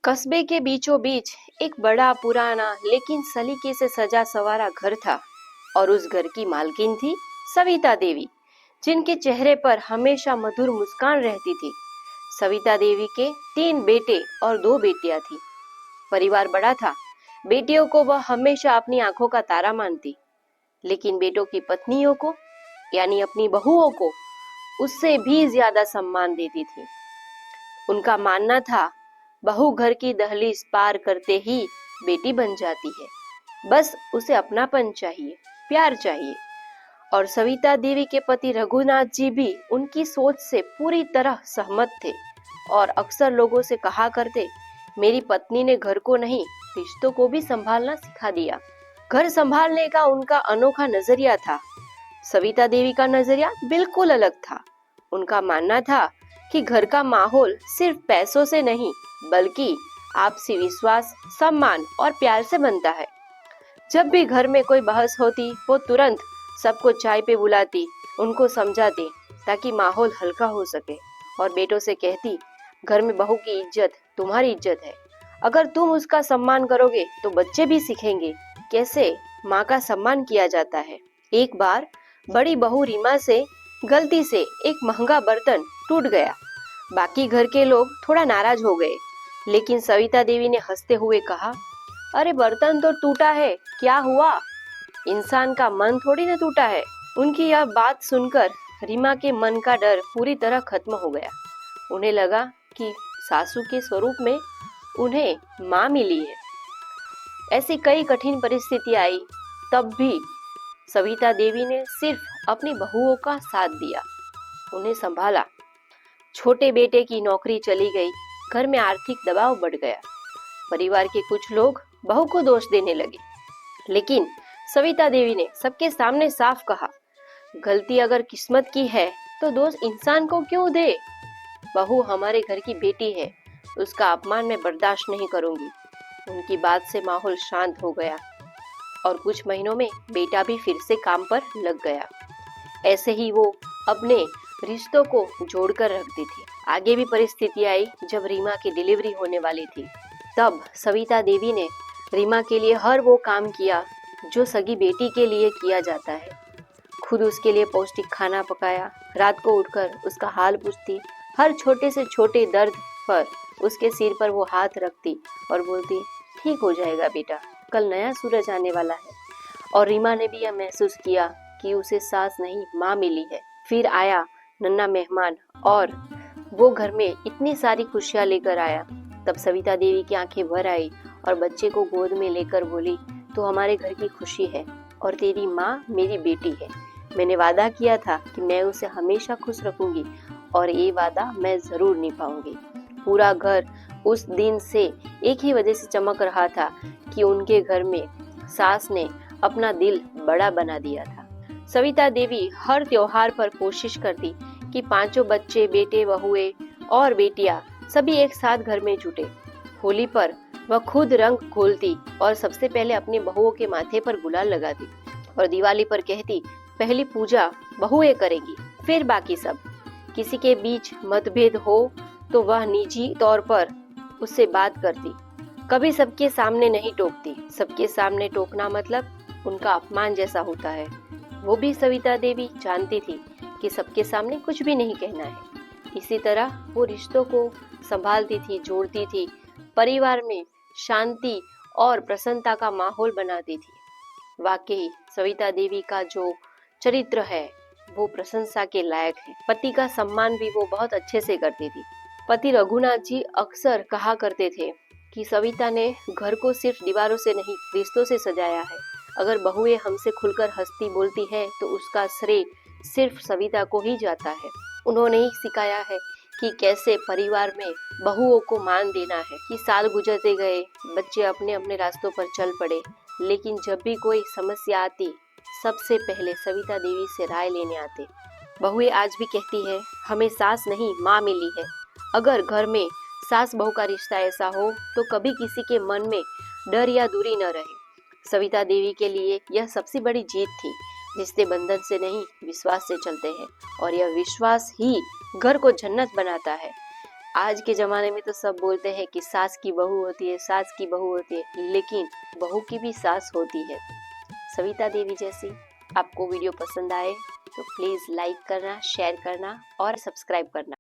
कस्बे के बीचों बीच एक बड़ा पुराना लेकिन सलीके से सजा सवारा घर था और उस घर की मालकिन थी सविता देवी, जिनके चेहरे पर हमेशा मधुर मुस्कान रहती थी। सविता देवी के 3 बेटे और 2 बेटियां थी। परिवार बड़ा था। बेटियों को वह हमेशा अपनी आंखों का तारा मानती, लेकिन बेटों की पत्नियों को यानी अपनी बहुओं को उससे भी ज्यादा सम्मान देती थी। उनका मानना था बहू घर की दहलीज पार करते ही बेटी बन जाती है, बस उसे अपनापन चाहिए, प्यार चाहिए। और सविता देवी के पति रघुनाथ जी भी उनकी सोच से पूरी तरह सहमत थे और अक्सर लोगों से कहा करते, मेरी पत्नी ने घर को नहीं रिश्तों को भी संभालना सिखा दिया। घर संभालने का उनका अनोखा नजरिया था। सविता देवी का नजरिया बिल्कुल अलग था। उनका मानना था कि घर का माहौल सिर्फ पैसों से नहीं बल्कि आपसी विश्वास, सम्मान और प्यार से बनता है। जब भी घर में कोई बहस होती, वो तुरंत सबको चाय पे बुलाती, उनको समझाती ताकि माहौल हल्का हो सके और बेटों से कहती, घर में बहू की इज्जत तुम्हारी इज्जत है। अगर तुम उसका सम्मान करोगे तो बच्चे भी सीखेंगे कैसे माँ का सम्मान किया जाता है। एक बार बड़ी बहू रीमा से गलती से एक महंगा बर्तन टूट गया। बाकी घर के लोग थोड़ा नाराज हो गए, लेकिन सविता देवी ने हंसते हुए कहा, अरे बर्तन तो टूटा है, क्या हुआ? इंसान का मन थोड़ी ना टूटा है। उनकी यह बात सुनकर रीमा के मन का डर पूरी तरह खत्म हो गया। उन्हें लगा कि सासू के स्वरूप में उन्हें माँ मिली है। ऐसी कई कठिन परिस्थिति आई, तब भी सविता देवी ने सिर्फ अपनी बहुओं का साथ दिया, उन्हें संभाला। छोटे बेटे की नौकरी चली गई, घर में आर्थिक दबाव बढ़ गया। परिवार के कुछ लोग बहू को दोष देने लगे, लेकिन सविता देवी ने सबके सामने साफ कहा, गलती अगर किस्मत की है तो दोष इंसान को क्यों दे? बहू हमारे घर की बेटी है, उसका अपमान मैं बर्दाश्त नहीं करूंगी। उनकी बात से माहौल शांत हो गया और कुछ महीनों में बेटा भी फिर से काम पर लग गया। ऐसे ही वो अपने रिश्तों को जोड़कर रखती थी। आगे भी परिस्थिति आई जब रीमा की डिलीवरी होने वाली थी। तब सविता देवी ने रीमा के लिए हर वो काम किया जो सगी बेटी के लिए किया जाता है। खुद उसके लिए पौष्टिक खाना पकाया, रात को उठकर उसका हाल पूछती, हर छोटे से छोटे दर्द पर उसके सिर पर वो हाथ रखती और बोलती, ठीक हो जाएगा बेटा, कल नया सूरज आने वाला है। और रीमा ने भी यह महसूस किया कि उसे सास नहीं माँ मिली है। फिर आया नन्हा मेहमान और वो घर में इतनी सारी खुशियां लेकर आया। तब सविता देवी की आंखें भर आई और बच्चे को गोद में लेकर बोली, तो हमारे घर की खुशी है और तेरी माँ मेरी बेटी है। मैंने वादा किया था कि मैं उसे हमेशा खुश रखूंगी और ये वादा मैं जरूर निभाऊंगी। पूरा घर उस दिन से एक ही वजह से चमक रहा था कि उनके घर में सास ने अपना दिल बड़ा बना दिया था। सविता देवी हर त्योहार पर कोशिश करती कि 5 बच्चे, बेटे, बहुएं और बेटियां सभी एक साथ घर में जुटे। होली पर वह खुद रंग घोलती और सबसे पहले अपनी बहुओं के माथे पर गुलाल लगाती और दिवाली पर कहती, पहली पूजा बहुएं करेगी, फिर बाकी सब। किसी के बीच मतभेद हो तो वह निजी तौर पर उससे बात करती, कभी सबके सामने नहीं टोकती। सबके सामने टोकना मतलब उनका अपमान जैसा होता है। वो भी सविता देवी जानती थी कि सबके सामने कुछ भी नहीं कहना है। इसी तरह वो रिश्तों को संभालती थी, जोड़ती थी, परिवार में शांति और प्रसन्नता का माहौल बनाती थी। वाकई सविता देवी का जो चरित्र है वो प्रशंसा के लायक है। पति का सम्मान भी वो बहुत अच्छे से करती थी। पति रघुनाथ जी अक्सर कहा करते थे कि सविता ने घर को सिर्फ दीवारों से नहीं रिश्तों से सजाया है। अगर बहुएं हमसे खुलकर हंसती बोलती है तो उसका श्रेय सिर्फ सविता को ही जाता है। उन्होंने ही सिखाया है कि कैसे परिवार में बहुओं को मान देना है। कि साल गुजरते गए, बच्चे अपने अपने रास्तों पर चल पड़े, लेकिन जब भी कोई समस्या आती सबसे पहले सविता देवी से राय लेने आते। बहुएं आज भी कहती है, हमें सास नहीं माँ मिली है। अगर घर में सास बहू का रिश्ता ऐसा हो तो कभी किसी के मन में डर या दूरी न रहे। सविता देवी के लिए यह सबसे बड़ी जीत थी। रिश्ते बंधन से नहीं विश्वास से चलते हैं और यह विश्वास ही घर को जन्नत बनाता है। आज के जमाने में तो सब बोलते हैं कि सास की बहू होती है, सास की बहू होती है, लेकिन बहू की भी सास होती है, सविता देवी जैसी। आपको वीडियो पसंद आए तो प्लीज लाइक करना, शेयर करना और सब्सक्राइब करना।